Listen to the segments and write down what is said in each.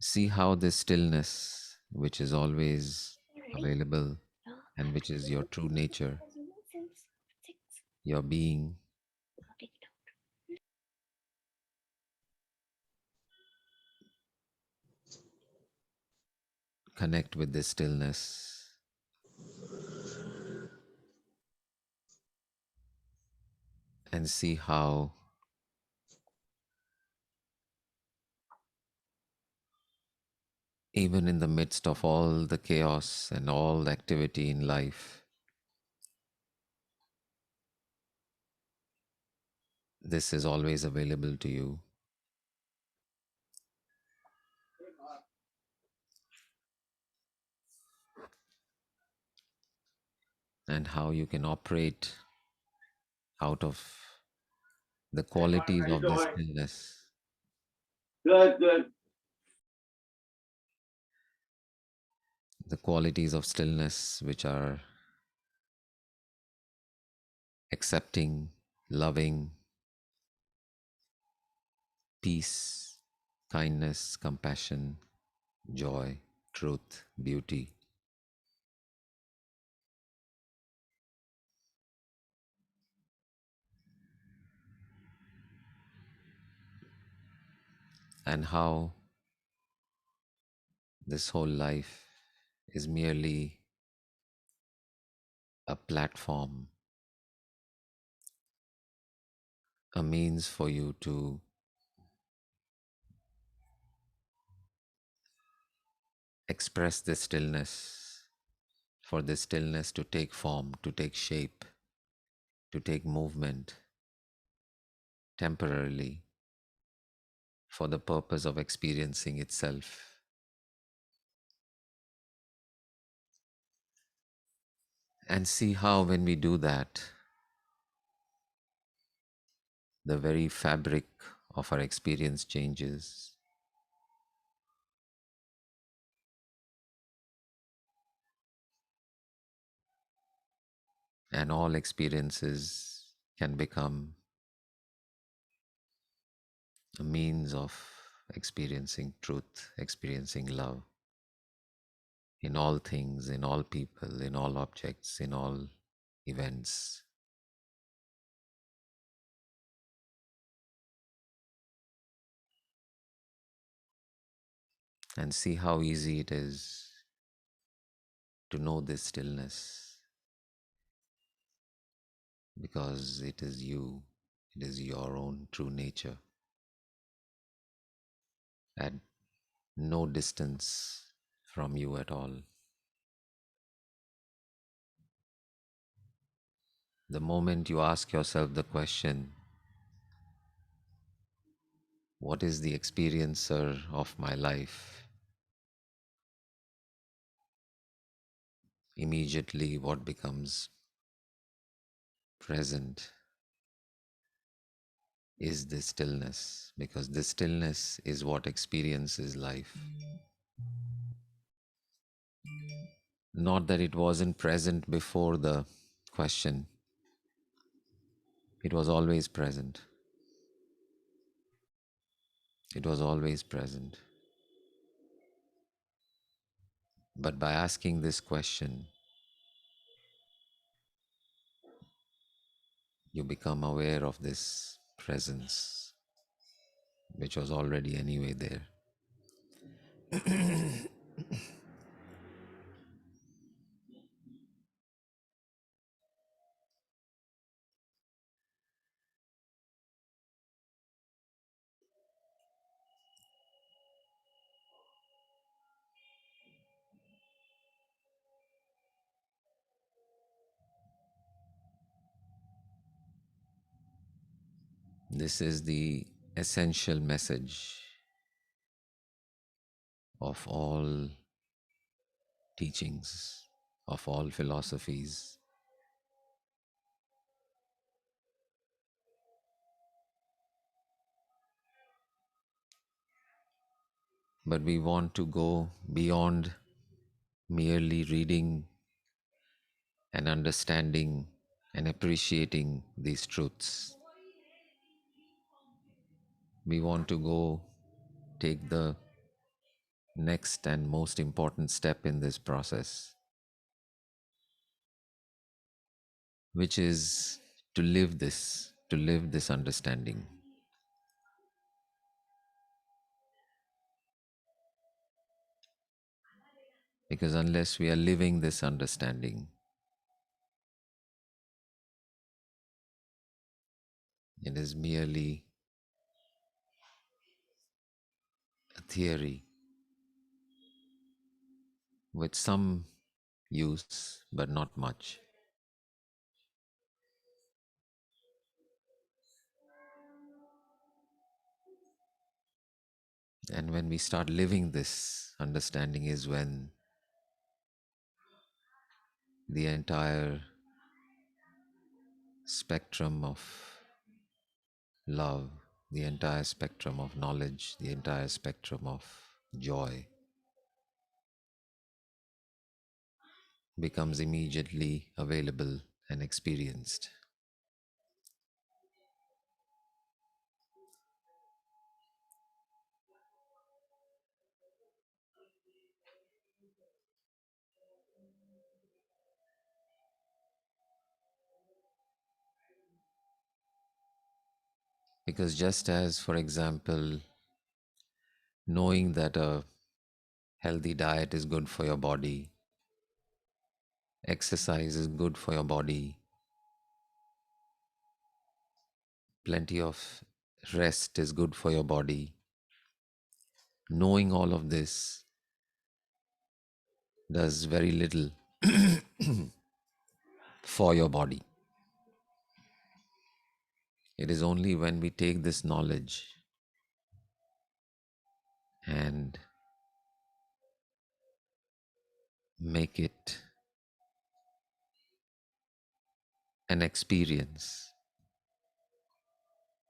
See how this stillness, which is always available and which is your true nature, your being, connect with this stillness and see how even in the midst of all the chaos and all the activity in life, this is always available to you, and how you can operate out of the qualities of the stillness, the qualities of stillness which are accepting, loving, peace, kindness, compassion, joy, truth, beauty, and how this whole life is merely a platform, a means for you to express this stillness, for this stillness to take form, to take shape, to take movement temporarily for the purpose of experiencing itself. And see how, when we do that, the very fabric of our experience changes, and all experiences can become a means of experiencing truth, experiencing love in all things, in all people, in all objects, in all events. And see how easy it is to know this stillness, because it is you, it is your own true nature, at no distance from you at all. The moment you ask yourself the question, what is the experiencer of my life? Immediately, what becomes present is this stillness, because this stillness is what experiences life. Not that it wasn't present before the question, it was always present. It was always present. But by asking this question, you become aware of this presence, which was already anyway there. This is the essential message of all teachings, of all philosophies. But we want to go beyond merely reading and understanding and appreciating these truths. We want to go take the next and most important step in this process, which is to live this understanding. Because unless we are living this understanding, it is merely a theory with some use, but not much. And when we start living this understanding is when the entire spectrum of love, the entire spectrum of knowledge, the entire spectrum of joy becomes immediately available and experienced. Because just as, for example, knowing that a healthy diet is good for your body, exercise is good for your body, plenty of rest is good for your body, knowing all of this does very little for your body. It is only when we take this knowledge and make it an experience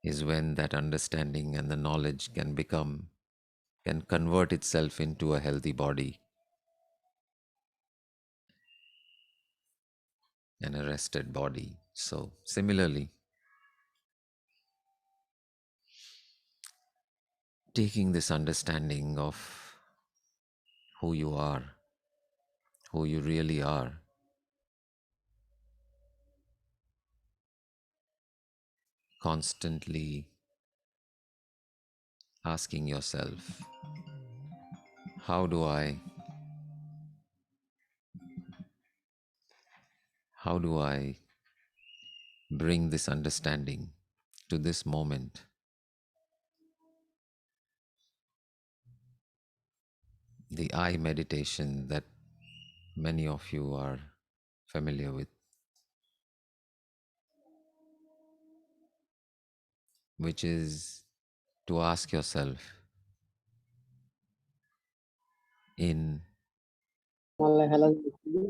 is when that understanding and the knowledge can convert itself into a healthy body and a rested body. So, similarly, taking this understanding of who you are, who you really are, constantly asking yourself, how do I how do I bring this understanding to this moment? The eye meditation that many of you are familiar with, which is to ask yourself in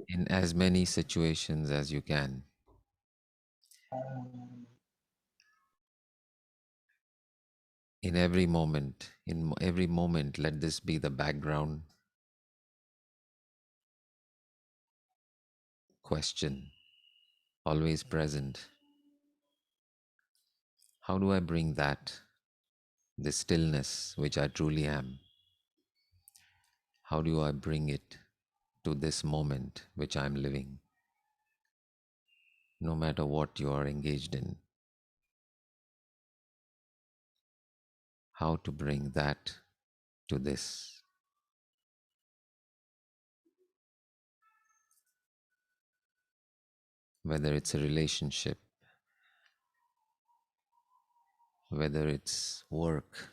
in as many situations as you can, in every moment, let this be the background question, always present. How do I bring this stillness, which I truly am? How do I bring it to this moment, which I'm living? No matter what you are engaged in, how to bring that to this? Whether it's a relationship, whether it's work,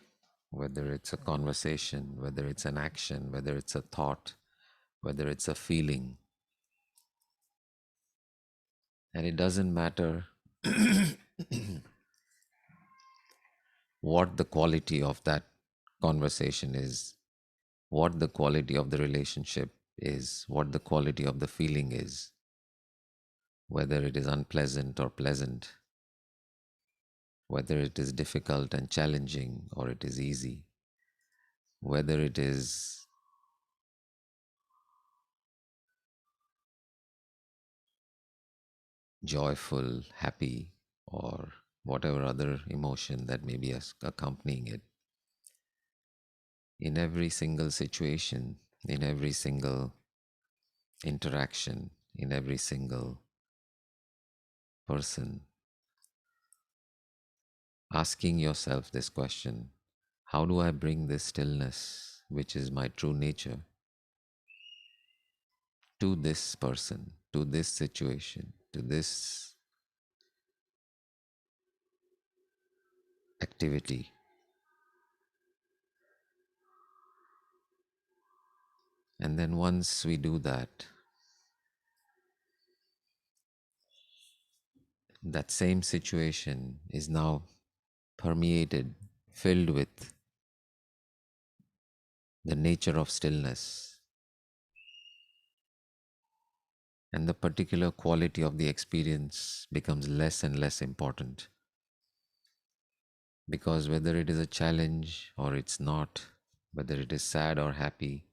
whether it's a conversation, whether it's an action, whether it's a thought, whether it's a feeling. And it doesn't matter what the quality of that conversation is, what the quality of the relationship is, what the quality of the feeling is, whether it is unpleasant or pleasant, whether it is difficult and challenging or it is easy, whether it is joyful, happy, or whatever other emotion that may be accompanying it. in every single situation, in every single interaction, in every single person, asking yourself this question: how do I bring this stillness, which is my true nature, to this person, to this situation, to this activity? And then once we do that, that same situation is now permeated, filled with the nature of stillness, and the particular quality of the experience becomes less and less important. Because whether it is a challenge or it's not, whether it is sad or happy,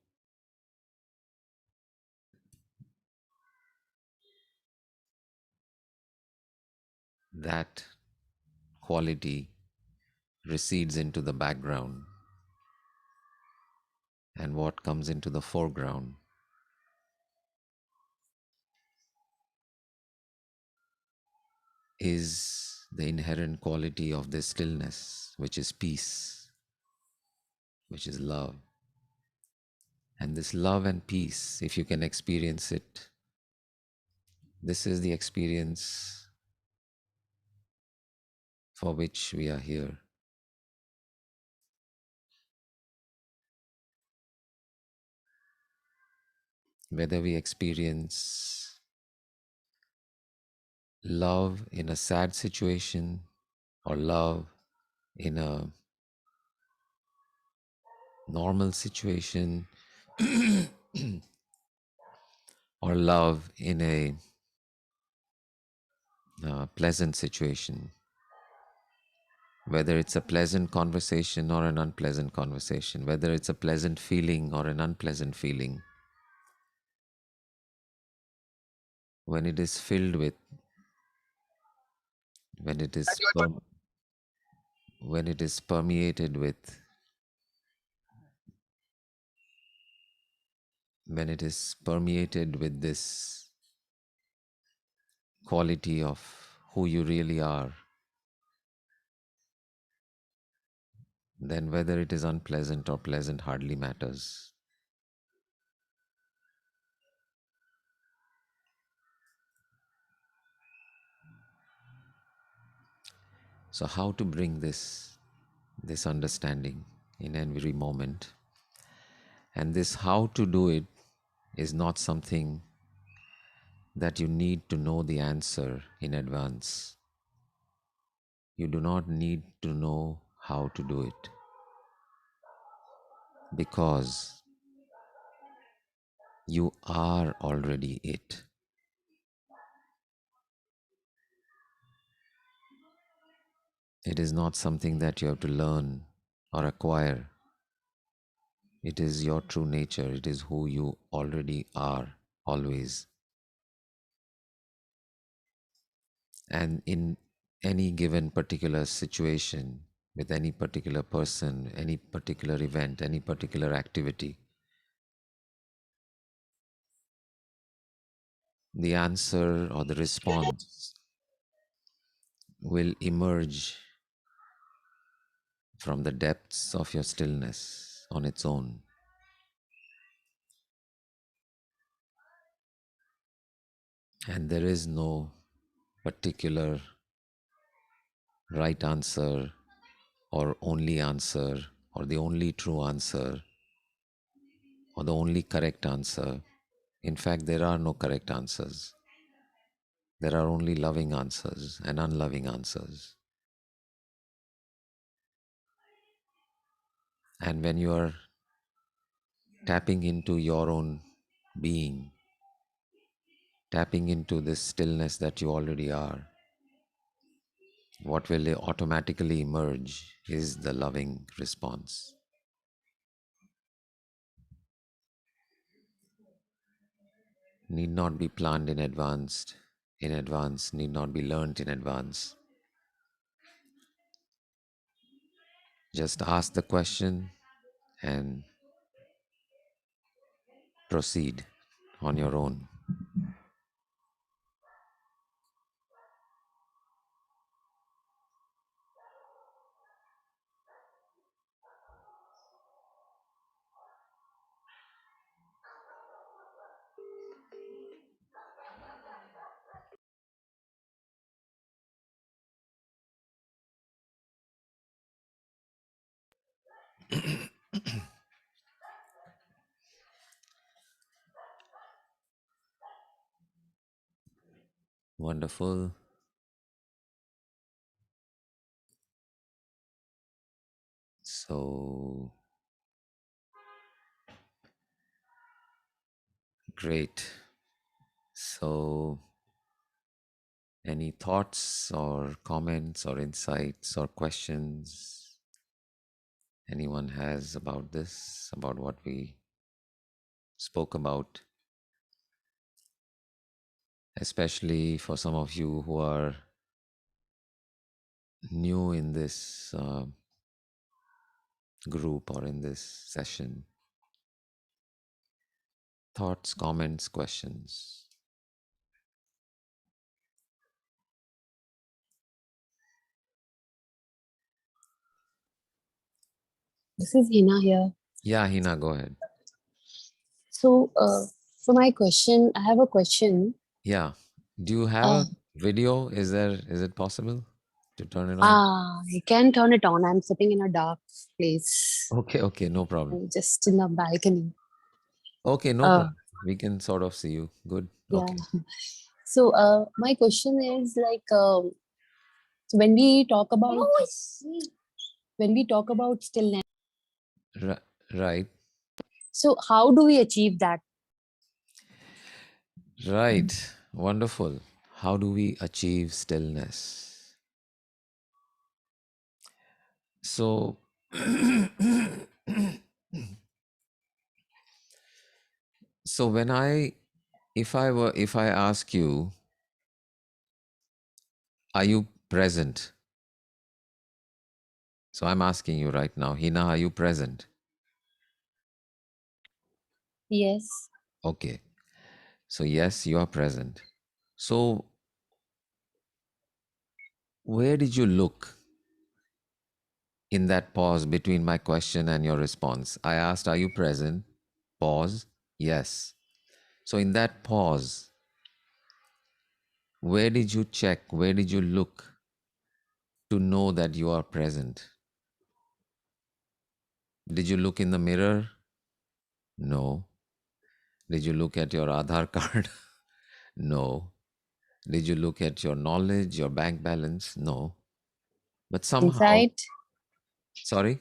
that quality recedes into the background, and what comes into the foreground is the inherent quality of this stillness, which is peace, which is love. And this love and peace, if you can experience it, this is the experience for which we are here. Whether we experience love in a sad situation, or love in a normal situation, or love in a pleasant situation, whether it's a pleasant conversation or an unpleasant conversation, whether it's a pleasant feeling or an unpleasant feeling, when it is filled with, when it is when it is permeated with, when it is permeated with this quality of who you really are, then whether it is unpleasant or pleasant hardly matters. So how to bring this understanding in every moment? And this how to do it is not something that you need to know the answer in advance. You do not need to know how to do it, because you are already it. It is not something that you have to learn or acquire. It is your true nature. It is who you already are, always. And in any given particular situation, with any particular person, any particular event, any particular activity, the answer or the response will emerge from the depths of your stillness on its own. And there is no particular right answer, or only answer, or the only true answer, or the only correct answer. In fact, there are no correct answers. There are only loving answers and unloving answers. And when you are tapping into your own being, tapping into this stillness that you already are, what will automatically emerge is the loving response. Need not be planned in advance, need not be learnt in advance. Just ask the question and proceed on your own. Wonderful. So great. So, any thoughts or comments or insights or questions anyone has about this, about what we spoke about, especially for some of you who are new in this group or in this session? Thoughts, comments, questions? This is Hina here. Yeah, Hina, go ahead. So, for my question, I have a question. Yeah. Do you have Uh, a video? Is it possible to turn it on? I can turn it on. I'm sitting in a dark place, Okay, no problem. just in a balcony. Okay, no Uh, problem. We can sort of see you. Good. yeah. Okay. So, my question is like, so when we talk about stillness, Right. so how do we achieve that? Right. Wonderful. How do we achieve stillness? So, so when if I ask you, are you present? So I'm asking you right now, Hina, are you present? Yes. Okay. So yes, you are present. So where did you look in that pause between my question and your response? I asked, are you present? Pause. Yes. So in that pause, where did you check? Where did you look to know that you are present? Did you look in the mirror? No. Did you look at your Aadhaar card? No. Did you look at your knowledge, your bank balance? No. But somehow, Inside, sorry?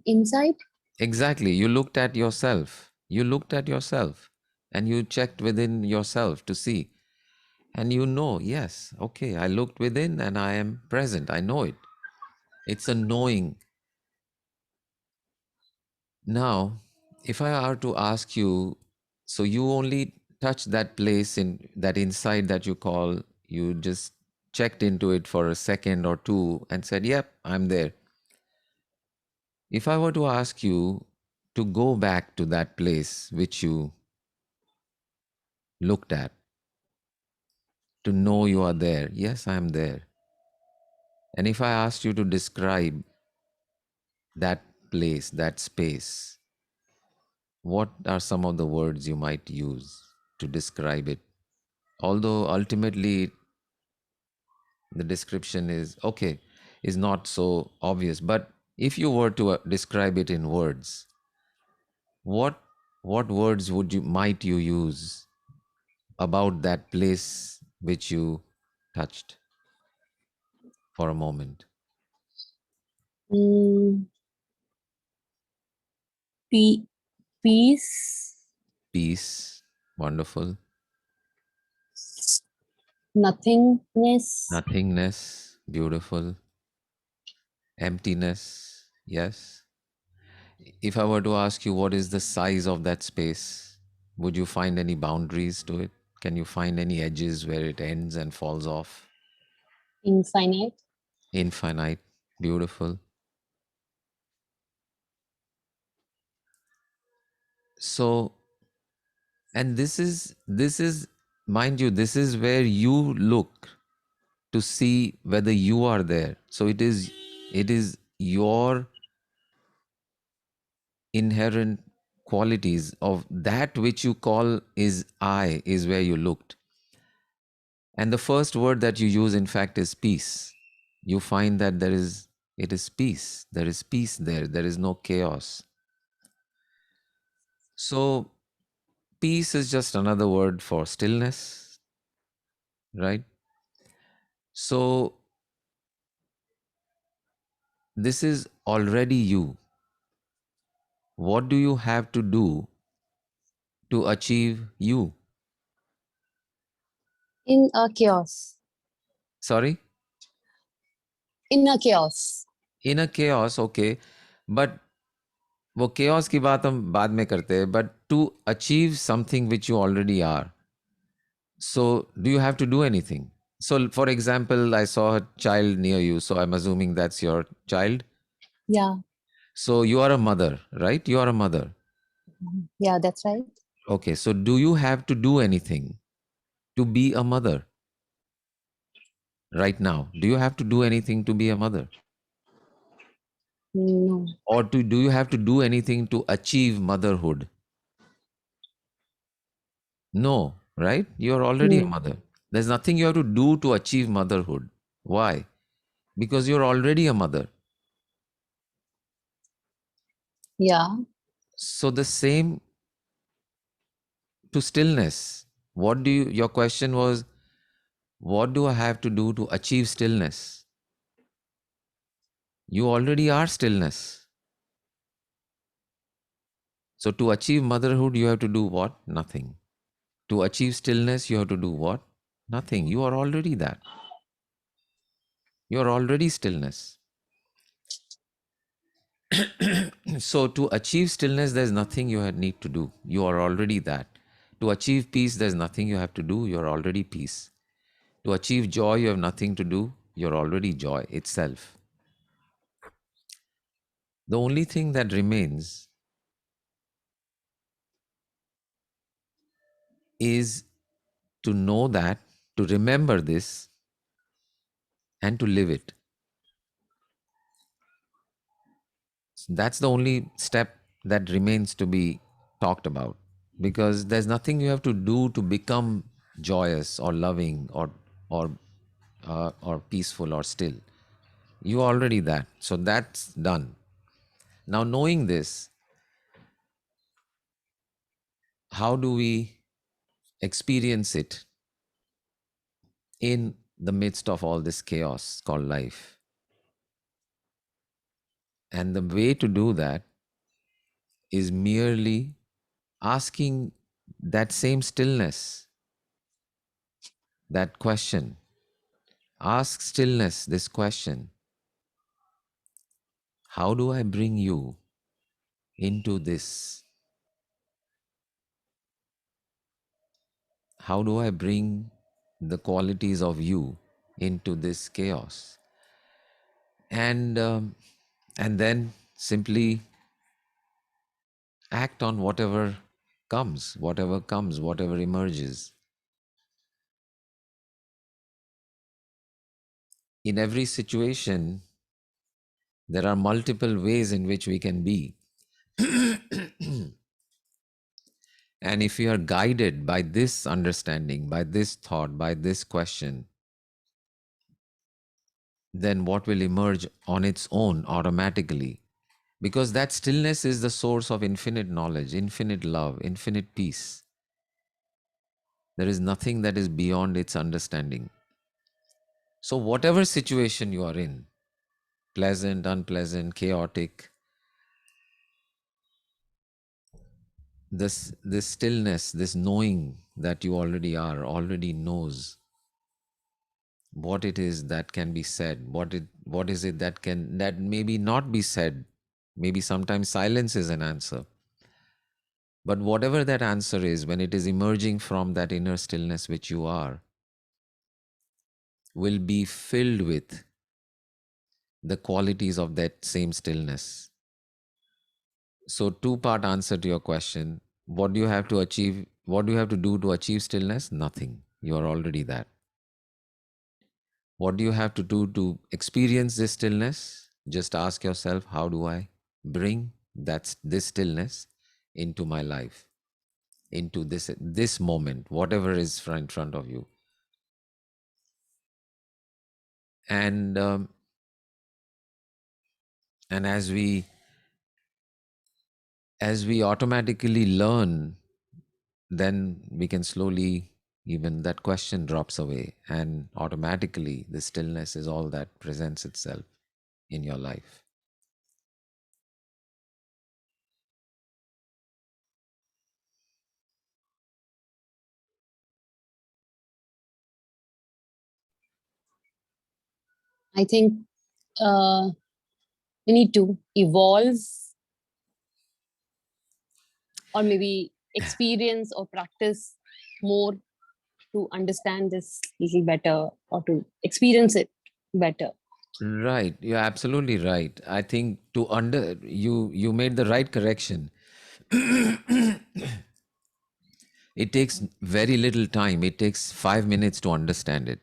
inside. Exactly. You looked at yourself. You looked at yourself and you checked within yourself to see. And you know, yes, okay, I looked within and I am present. I know it. It's a knowing. Now, if I are to ask you, so you only touch that place in that inside that you call, you just checked into it for a second or two and said, yep, I'm there. If I were to ask you to go back to that place which you looked at, to know you are there, yes, I am there. And if I asked you to describe that place, that space, what are some of the words you might use to describe it? Although ultimately the description is okay, is not so obvious, but if you were to describe it in words, what words would you might you use about that place which you touched for a moment? Mm, pe- peace, Peace. Wonderful. nothingness, Nothingness. Beautiful. Emptiness. Yes. If I were to ask you what is the size of that space, would you find any boundaries to it? Can you find any edges where it ends and falls off? infinite. Infinite. Beautiful. So, and this is mind you, this is where you look to see whether you are there. So it is your inherent qualities of that which you call is I is where you looked. And the first word that you use, in fact, is peace. You find that it is peace. There is peace there. There is no chaos. So, peace is just another word for stillness, right? So, this is already you. What do you have to do to achieve you? In a chaos. Sorry? In a chaos. In a chaos, okay. But वो chaos की बात हम बाद में करते हैं, but to achieve something which you already are. So, do you have to do anything? So, for example, I saw a child near you, so I'm assuming that's your child. Yeah. So, you are a mother, right? You are a mother. Yeah, that's right. Okay, so do you have to do anything to be a mother right now? Do you have to do anything to be a mother? No. Or do you have to do anything to achieve motherhood? No, right? You're already a Hmm. mother. There's nothing you have to do to achieve motherhood. Why? Because you're already a mother. Yeah. So the same to stillness. Your question was, what do I have to do to achieve stillness? You already are stillness. So to achieve motherhood, you have to do what? Nothing. To achieve stillness, you have to do what? Nothing. You are already that. You are already stillness. So to achieve stillness, there's nothing you need to do. You are already that. To achieve peace, there's nothing you have to do. You're already peace. To achieve joy, you have nothing to do. You're already joy itself. The only thing that remains is to know that, to remember this, and to live it. That's the only step that remains to be talked about, because there's nothing you have to do to become joyous or loving or peaceful or still. You are already that. So that's done. Now, knowing this, how do we experience it in the midst of all this chaos called life? And the way to do that is merely asking that same stillness, that question. Ask stillness this question: how do I bring you into this? How do I bring the qualities of you into this chaos? And then simply act on whatever emerges. In every situation, there are multiple ways in which we can be. And if we are guided by this understanding, by this thought, by this question, then what will emerge on its own automatically? Because that stillness is the source of infinite knowledge, infinite love, infinite peace. There is nothing that is beyond its understanding. So, whatever situation you are in, pleasant, unpleasant, chaotic, this stillness, this knowing that you already are, already knows what it is that can be said, what is it that maybe not be said. Maybe sometimes silence is an answer. But whatever that answer is, when it is emerging from that inner stillness which you are, will be filled with the qualities of that same stillness. So, two-part answer to your question. What do you have to achieve? What do you have to do to achieve stillness? Nothing. You are already that. What do you have to do to experience this stillness? Just ask yourself, how do I bring this stillness into my life, into this moment, whatever is in front of you. And and as we automatically learn, then we can slowly, even that question drops away, and automatically the stillness is all that presents itself in your life. I think uh, we need to evolve or maybe experience or practice more to understand this little better or to experience it better. Right, you're absolutely right. I think to under you made the right correction. It takes very little time. It takes 5 minutes to understand it.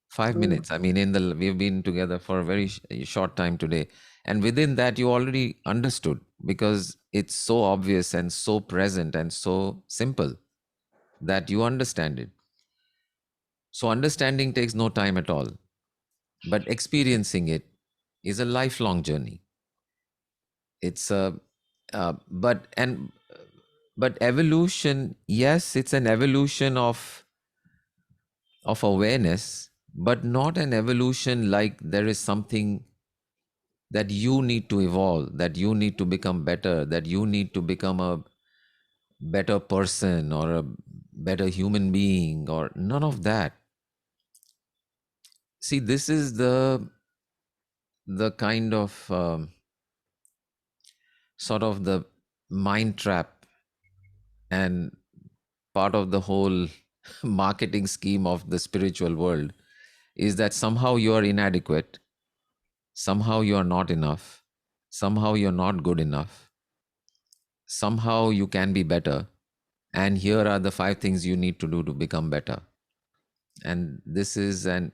Five True. minutes. I mean, we've been together for a very short time today, and within that, you already understood because it's so obvious and so present and so simple that you understand it. So understanding takes no time at all, but experiencing it is a lifelong journey. It's a but and but evolution, yes, it's an evolution of awareness, but not an evolution like there is something that you need to evolve, that you need to become better, that you need to become a better person or a better human being, or none of that. See, this is the kind of sort of the mind trap and part of the whole marketing scheme of the spiritual world is that somehow you are inadequate, somehow you are not enough, somehow you're not good enough, somehow you can be better, and here are the 5 things you need to do to become better. And this is an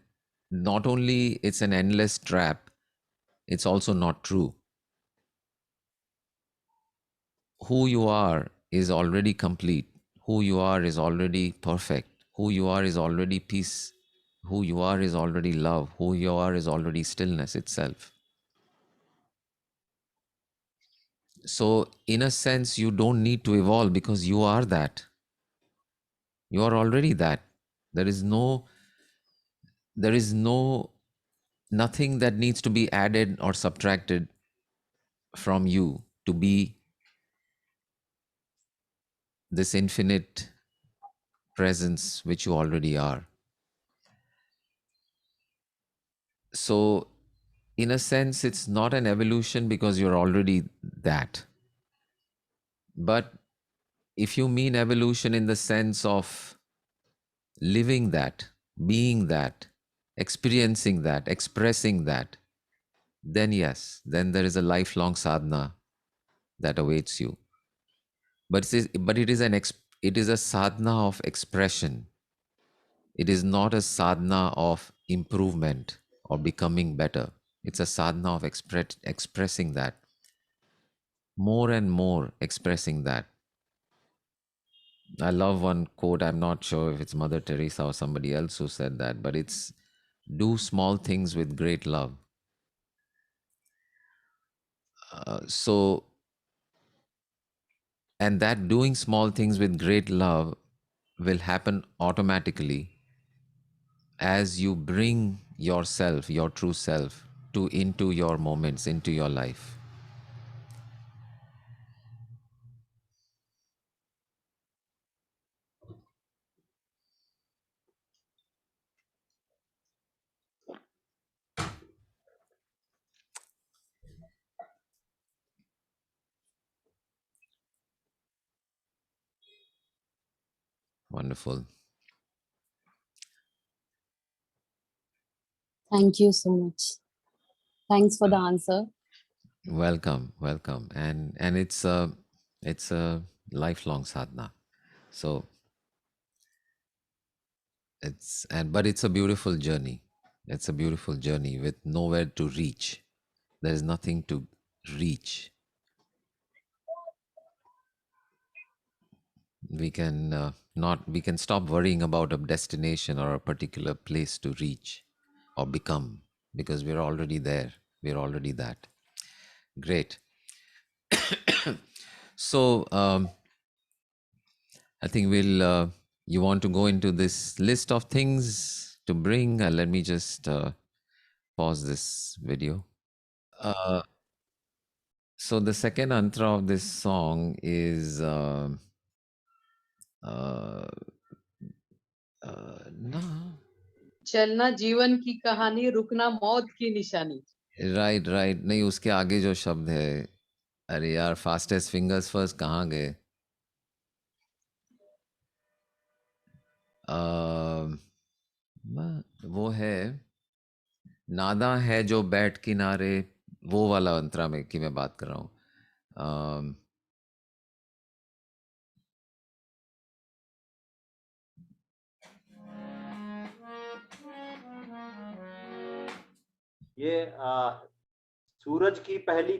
not only it's an endless trap, it's also not true. Who you are is already complete, who you are is already perfect, who you are is already peace, who you are is already love, who you are is already stillness itself. So in a sense you don't need to evolve because you are that. You are already that. There is no there is no nothing that needs to be added or subtracted from you to be this infinite presence which you already are. So in a sense it's not an evolution because you're already that. But if you mean evolution in the sense of living that, being that, experiencing that, expressing that, then yes, then there is a lifelong sadhana that awaits you. But it is a sadhana of expression. It is not a sadhana of improvement or becoming better. It's a sadhana of expressing that, more and more expressing that. I love one quote. I'm not sure if it's Mother Teresa or somebody else who said that, but it's do small things with great love. So, and that doing small things with great love will happen automatically as you bring yourself, your true self, to into your moments, into your life. Wonderful. Thank you so much. Thanks for the answer. Welcome, welcome. And it's a lifelong sadhana. So but it's a beautiful journey. It's a beautiful journey with nowhere to reach. There is nothing to reach. We can not we can stop worrying about a destination or a particular place to reach or become, because we're already there. We're already that. Great. So I think you want to go into this list of things to bring. Let me just pause this video. Uh, so the second antra of this song is uh, na, चलना जीवन की कहानी, रुकना मौत की निशानी. Right right, नहीं उसके आगे जो शब्द है, अरे यार, फास्टेस्ट फिंगर्स फर्स्ट कहाँ गए? वो है, नादा है जो बैठ किनारे, वो वाला अंतरा में की मैं बात कर रहा हूँ. ये सूरज की पहली